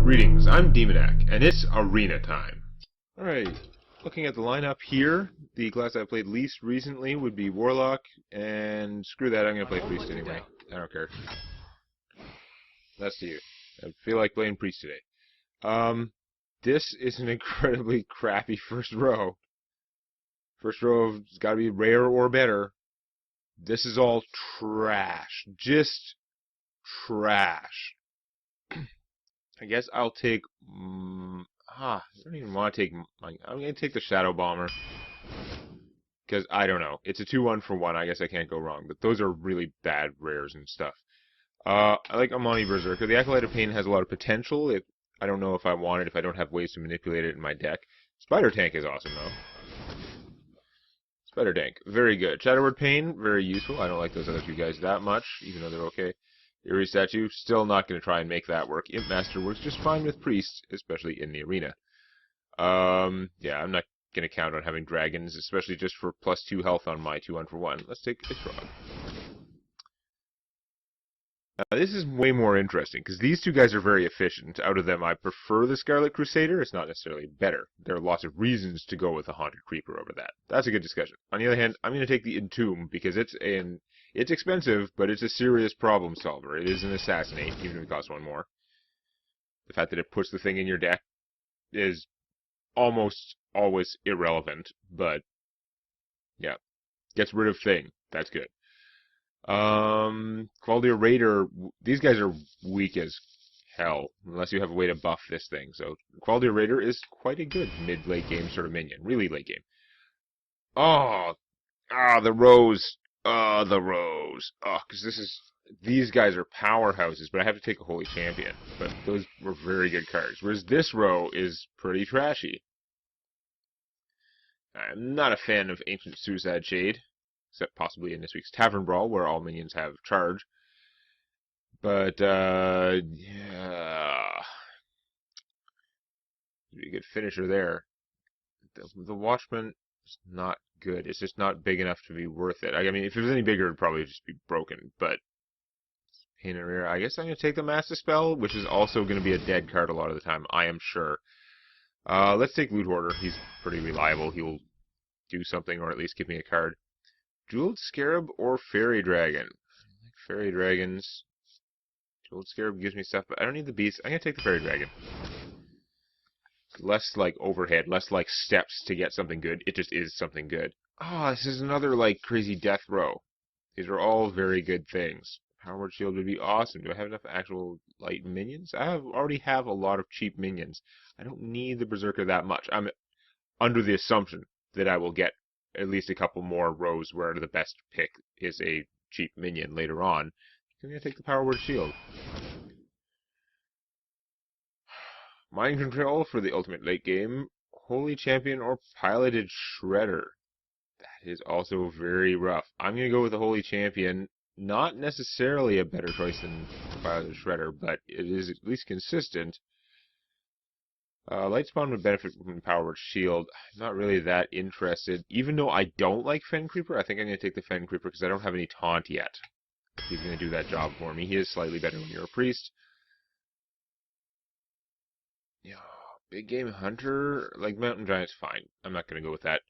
Greetings, I'm Demonac, and it's arena time. Alright, looking at the lineup here, the class I played least recently would be Warlock, and screw that, I'm going to play Priest anyway. I don't care. That's to you. I feel like playing Priest today. This is an incredibly crappy first row. First row has got to be rare or better. This is all trash. Just trash. I guess I'll take... I don't even want to take... I'm going to take the Shadow Bomber. Because, I don't know. It's a 2-1 for 1. I guess I can't go wrong. But those are really bad rares and stuff. I like Amani Berserker. The Acolyte of Pain has a lot of potential. I don't know if I want it, if I don't have ways to manipulate it in my deck. Spider Tank is awesome, though. Spider Tank, very good. Shadow Word Pain, very useful. I don't like those other two guys that much, even though they're okay. Eerie Statue, still not going to try and make that work. Imp Master works just fine with Priests, especially in the arena. Yeah, I'm not going to count on having dragons, especially just for +2 health on my 2-1 for 1. Let's take Ice Frog. This is way more interesting, because these two guys are very efficient. Out of them, I prefer the Scarlet Crusader. It's not necessarily better. There are lots of reasons to go with the Haunted Creeper over that. That's a good discussion. On the other hand, I'm going to take the Entomb, because it's expensive, but it's a serious problem solver. It is an Assassinate, even if it costs 1 more. The fact that it puts the thing in your deck is almost always irrelevant, but yeah, gets rid of thing. That's good. Quality of Raider, these guys are weak as hell, unless you have a way to buff this thing. So, Quality of Raider is quite a good mid-late game sort of minion. Really late game. The Rose. The Rose. Because these guys are powerhouses, but I have to take a Holy Champion. But those were very good cards. Whereas this row is pretty trashy. I'm not a fan of Ancient Suicide Shade. Except possibly in this week's Tavern Brawl, where all minions have charge. But, yeah. Be a good finisher there. The Watchman is not good. It's just not big enough to be worth it. I mean, if it was any bigger, it would probably just be broken. But, Pain and Rare, I guess I'm going to take the Master Spell, which is also going to be a dead card a lot of the time, I am sure. Let's take Loot Hoarder. He's pretty reliable. He'll do something, or at least give me a card. Jeweled Scarab or Fairy Dragon? I like Fairy Dragons. Jeweled Scarab gives me stuff, but I don't need the beast. I'm going to take the Fairy Dragon. Less like overhead, less like steps to get something good. It just is something good. This is another like crazy death row. These are all very good things. Power Word Shield would be awesome. Do I have enough actual light minions? Already have a lot of cheap minions. I don't need the Berserker that much. I'm under the assumption that I will get at least a couple more rows where the best pick is a cheap minion later on. I'm going to take the Power Word Shield. Mind Control for the ultimate late game. Holy Champion or Piloted Shredder. That is also very rough. I'm going to go with the Holy Champion. Not necessarily a better choice than Piloted Shredder, but it is at least consistent. Lightspawn would benefit from Power Word Shield. I'm not really that interested. Even though I don't like Fen Creeper, I think I'm going to take the Fen Creeper because I don't have any taunt yet. He's going to do that job for me. He is slightly better when you're a priest. Yeah, Big Game Hunter, like Mountain Giant's fine. I'm not going to go with that.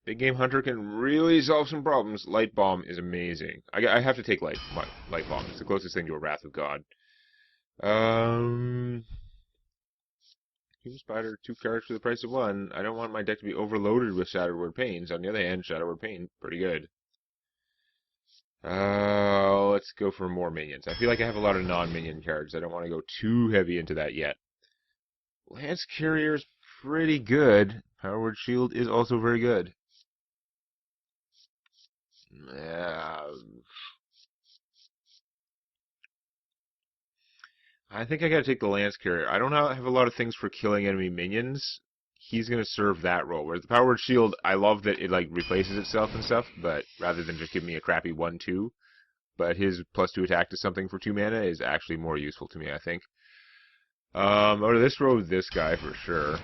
Big Game Hunter can really solve some problems. Light Bomb is amazing. I have to take Light Bomb. It's the closest thing to a Wrath of God. Human Spider, 2 cards for the price of 1. I don't want my deck to be overloaded with Shadow Word Pains. On the other hand, Shadow Word Pain, pretty good. Let's go for more minions. I feel like I have a lot of non-minion cards. I don't want to go too heavy into that yet. Lance Carrier is pretty good. Power Word Shield is also very good. I think I gotta take the Lance Carrier. I don't have a lot of things for killing enemy minions. He's gonna serve that role. Whereas the Power Word Shield, I love that it like replaces itself and stuff, but rather than just give me a crappy 1/2. But his +2 attack to something for 2 mana is actually more useful to me, I think. Out of this row, this guy for sure.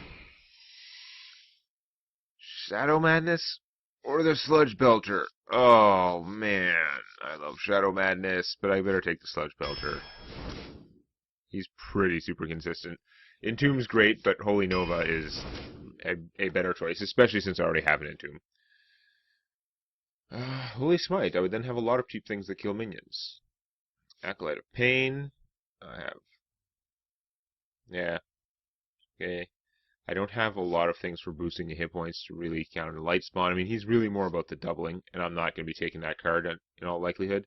Shadow Madness or the Sludge Belcher? Oh man, I love Shadow Madness, but I better take the Sludge Belcher. He's pretty super consistent. Entomb's great, but Holy Nova is a better choice, especially since I already have an Entomb. Holy Smite. I would then have a lot of cheap things that kill minions. Acolyte of Pain. I have... Yeah. Okay. I don't have a lot of things for boosting the hit points to really counter Light Spawn. I mean, he's really more about the doubling, and I'm not going to be taking that card in all likelihood.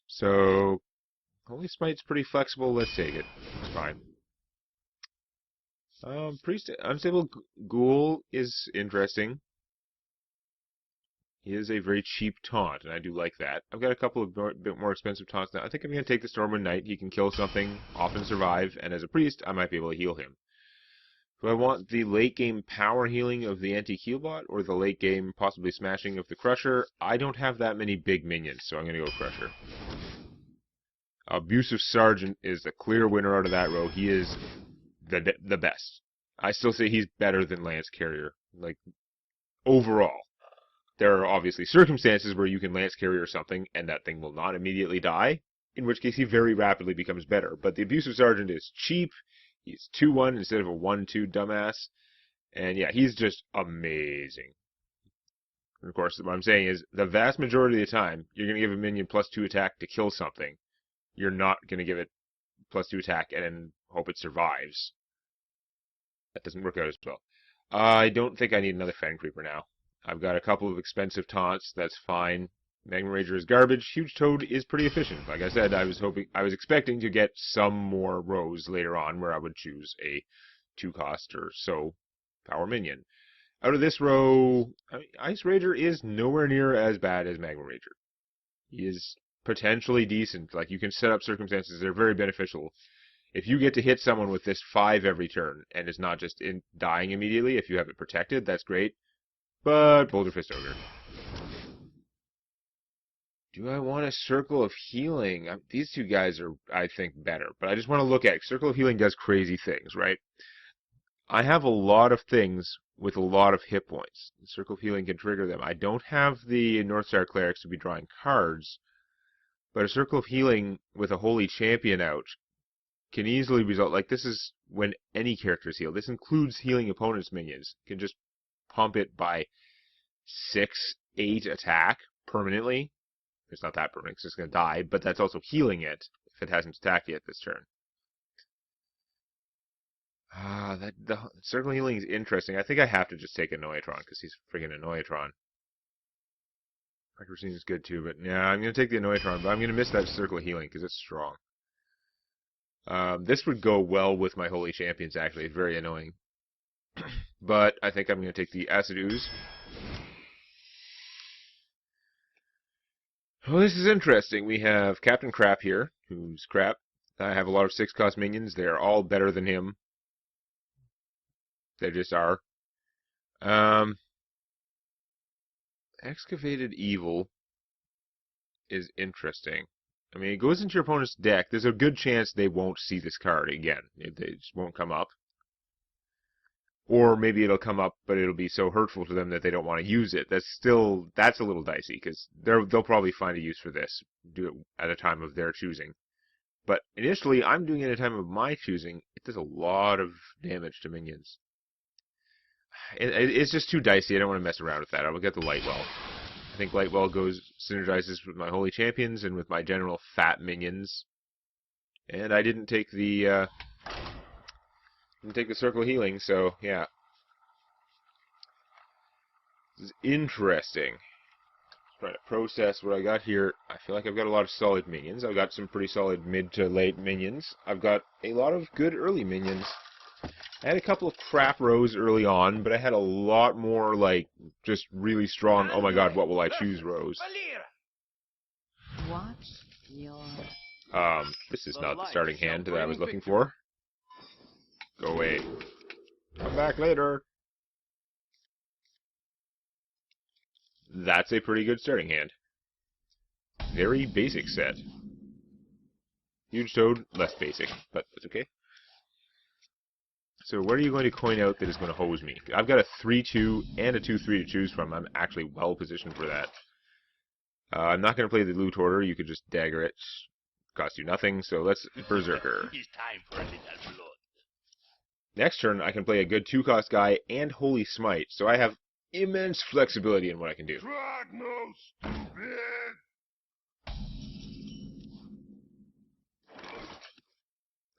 So, Holy Smite's pretty flexible. Let's take it. It's fine. Priest, Unstable Ghoul is interesting. He is a very cheap taunt, and I do like that. I've got a couple of bit more expensive taunts now. I think I'm going to take the Stormwind Knight. He can kill something, often survive, and as a priest, I might be able to heal him. Do I want the late game power healing of the anti-Keelbot, or the late game possibly smashing of the Crusher? I don't have that many big minions, so I'm going to go Crusher. Abusive Sergeant is the clear winner out of that row. He is the best. I still say he's better than Lance Carrier, like, overall. There are obviously circumstances where you can Lance Carrier something and that thing will not immediately die, in which case he very rapidly becomes better. But the Abusive Sergeant is cheap. He's 2-1 instead of a 1-2 dumbass. And yeah, he's just amazing. And of course, what I'm saying is, the vast majority of the time, you're going to give a minion +2 attack to kill something. You're not going to give it +2 attack and then hope it survives. That doesn't work out as well. I don't think I need another Fen Creeper now. I've got a couple of expensive taunts. That's fine. Magma Rager is garbage. Huge Toad is pretty efficient. Like I said, I was expecting to get some more rows later on where I would choose a 2-cost or so power minion. Out of this row, I mean, Ice Rager is nowhere near as bad as Magma Rager. He is potentially decent. Like, you can set up circumstances that are very beneficial. If you get to hit someone with this 5 every turn, and it's not just dying immediately, if you have it protected, that's great. But Boulder Fist Ogre. Do I want a Circle of Healing? These two guys are, I think, better. But I just want to look at it. Circle of Healing does crazy things, right? I have a lot of things with a lot of hit points. Circle of Healing can trigger them. I don't have the Northstar Clerics to be drawing cards. But a Circle of Healing with a Holy Champion out can easily result... Like, this is when any character is healed. This includes healing opponents' minions. You can just pump it by 6, 8 attack permanently. It's not that permanent, because it's going to die, but that's also healing it if it hasn't attacked yet this turn. The Circle Healing is interesting. I think I have to just take a Noyatron, because he's freaking a Noyatron. Microcene is good too, but yeah, I'm going to take the Noyatron, but I'm going to miss that Circle of Healing, because it's strong. This would go well with my Holy Champions, actually. It's very annoying. But I think I'm going to take the Acid Ooze. Well, this is interesting. We have Captain Crap here, who's crap. I have a lot of 6-cost minions. They're all better than him. They just are. Excavated Evil is interesting. I mean, it goes into your opponent's deck. There's a good chance they won't see this card again. They just won't come up. Or maybe it'll come up, but it'll be so hurtful to them that they don't want to use it. That's a little dicey, because they'll probably find a use for this. Do it at a time of their choosing. But initially, I'm doing it at a time of my choosing. It does a lot of damage to minions. It's just too dicey. I don't want to mess around with that. I will get the Lightwell. I think Lightwell synergizes with my Holy Champions and with my general fat minions. And I didn't take the Circle Healing, so yeah. This is interesting. Trying to process what I got here. I feel like I've got a lot of solid minions. I've got some pretty solid mid to late minions. I've got a lot of good early minions. I had a couple of crap rows early on, but I had a lot more, like, just really strong, oh my god, what will I choose rows. This is not the starting hand that I was looking for. Go away. Come back later. That's a pretty good starting hand. Very basic set. Huge Toad, less basic, but that's okay. So what are you going to coin out that is going to hose me? I've got a 3-2 and a 2-3 to choose from. I'm actually well positioned for that. I'm not going to play the Loot Order. You could just dagger it. Cost you nothing, so let's Berserker. It's time for a little blood. Next turn, I can play a good 2-cost guy and Holy Smite, so I have immense flexibility in what I can do. Drag no stupid!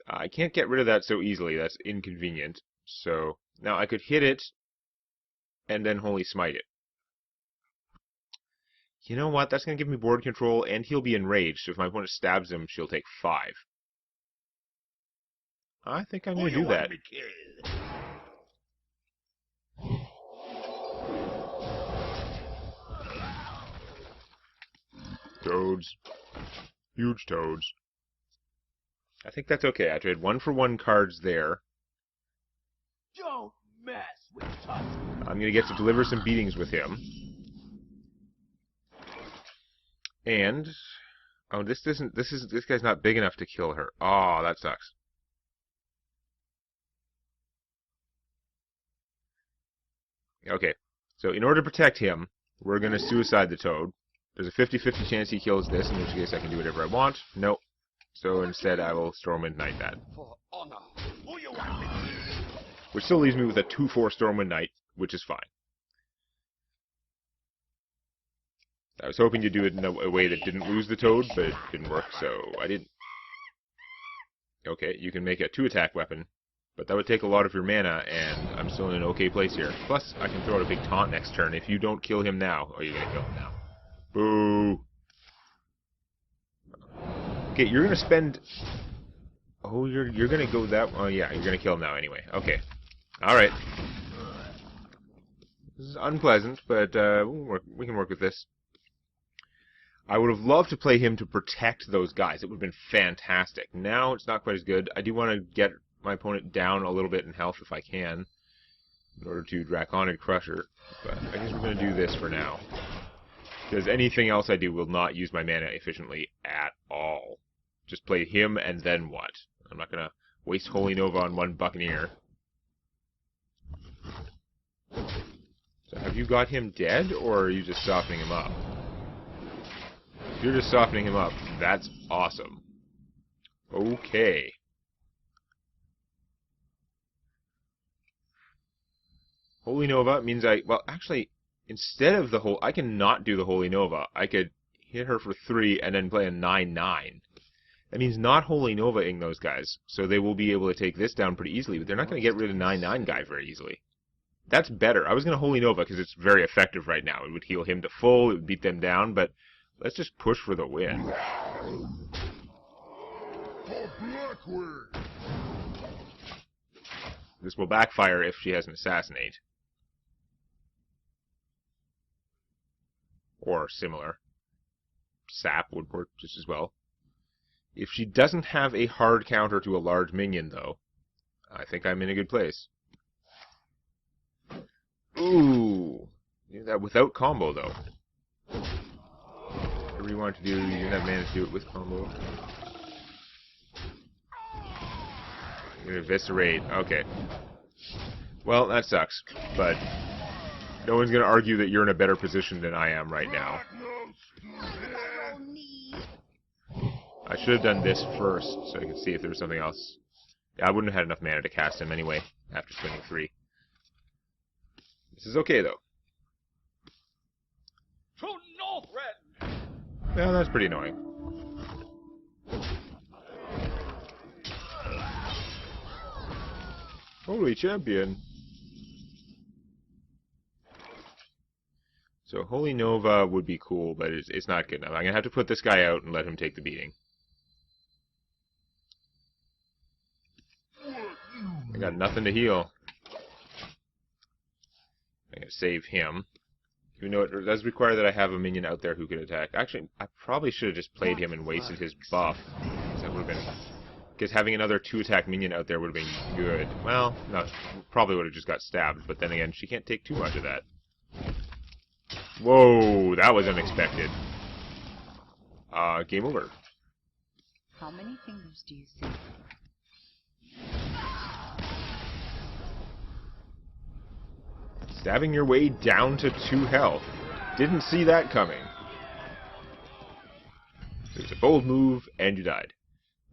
I can't get rid of that so easily. That's inconvenient. So now I could hit it and then Holy Smite it. You know what? That's going to give me board control, and he'll be enraged, so if my opponent stabs him, she'll take 5. I think I'm going to do that. Toads. Huge toads. I think that's okay. I trade 1-for-1 cards there. Don't mess with Tusk. I'm going to get to deliver some beatings with him. And oh, this guy's not big enough to kill her. Oh, that sucks. Okay. So in order to protect him, we're going to suicide the toad. There's a 50-50 chance he kills this, in which case I can do whatever I want. Nope. So instead I will Stormwind Knight that. For honor. Who you want me to? Which still leaves me with a 2/4 Stormwind Knight, which is fine. I was hoping to do it in a way that didn't lose the toad, but it didn't work, so I didn't. Okay, you can make a 2-attack weapon, but that would take a lot of your mana, and I'm still in an okay place here. Plus, I can throw out a big taunt next turn if you don't kill him now. Oh, you're going to kill him now. Boo! Okay, you're going to spend... Oh, you're going to go that... Oh, yeah, you're going to kill him now anyway. Okay. Alright. This is unpleasant, but we can work with this. I would have loved to play him to protect those guys. It would have been fantastic. Now it's not quite as good. I do want to get my opponent down a little bit in health if I can, in order to Draconic Crusher. But I guess we're going to do this for now. Because anything else I do will not use my mana efficiently at all. Just play him and then what? I'm not going to waste Holy Nova on one Buccaneer. So have you got him dead, or are you just softening him up? If you're just softening him up, that's awesome. Okay. Holy Nova means well, actually, instead of the I can not do the Holy Nova. I could hit her for 3 and then play a 9/9. That means not Holy Nova-ing those guys, so they will be able to take this down pretty easily, but they're not going to get rid of 9/9 guy very easily. That's better. I was going to Holy Nova because it's very effective right now. It would heal him to full, it would beat them down, but let's just push for the win. This will backfire if she has an Assassinate. Or similar. Sap would work just as well. If she doesn't have a hard counter to a large minion, though, I think I'm in a good place. Ooh! Do that without combo, though. Whatever you want to do, you didn't have mana to do it with combo. You're gonna eviscerate. Okay. Well, that sucks, but no one's gonna argue that you're in a better position than I am right now. I should have done this first, so I could see if there was something else. Yeah, I wouldn't have had enough mana to cast him anyway, after spending 3. This is okay, though. To Northrend! Well, that's pretty annoying. Holy champion! So Holy Nova would be cool, but it's not good enough. I'm going to have to put this guy out and let him take the beating. I got nothing to heal. I'm going to save him. Even though it does require that I have a minion out there who can attack. Actually, I probably should have just played him and wasted his buff. That would have been... Because having another 2-attack minion out there would have been good. Well, no, probably would have just got stabbed. But then again, she can't take too much of that. Whoa, that was unexpected. Game over. How many fingers do you see? Stabbing your way down to 2 health. Didn't see that coming. There's a Bold move, and you died.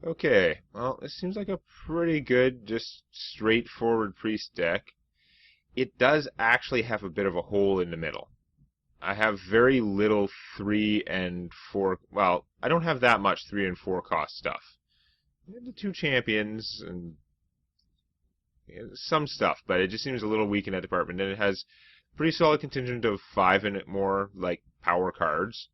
Okay, well, this seems like a pretty good, just straightforward priest deck. It does actually have a bit of a hole in the middle. I have very little 3 and 4, well, I don't have that much 3 and 4 cost stuff. I have the 2 champions and some stuff, but it just seems a little weak in that department. And it has a pretty solid contingent of 5 and more, like, power cards.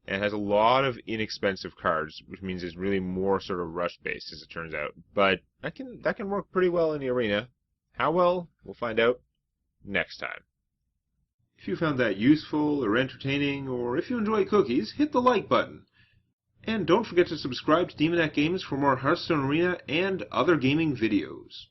And it has a lot of inexpensive cards, which means it's really more sort of rush-based, as it turns out. But that can work pretty well in the arena. How well? We'll find out next time. If you found that useful or entertaining, or if you enjoy cookies, hit the like button. And don't forget to subscribe to Demonet Games for more Hearthstone Arena and other gaming videos.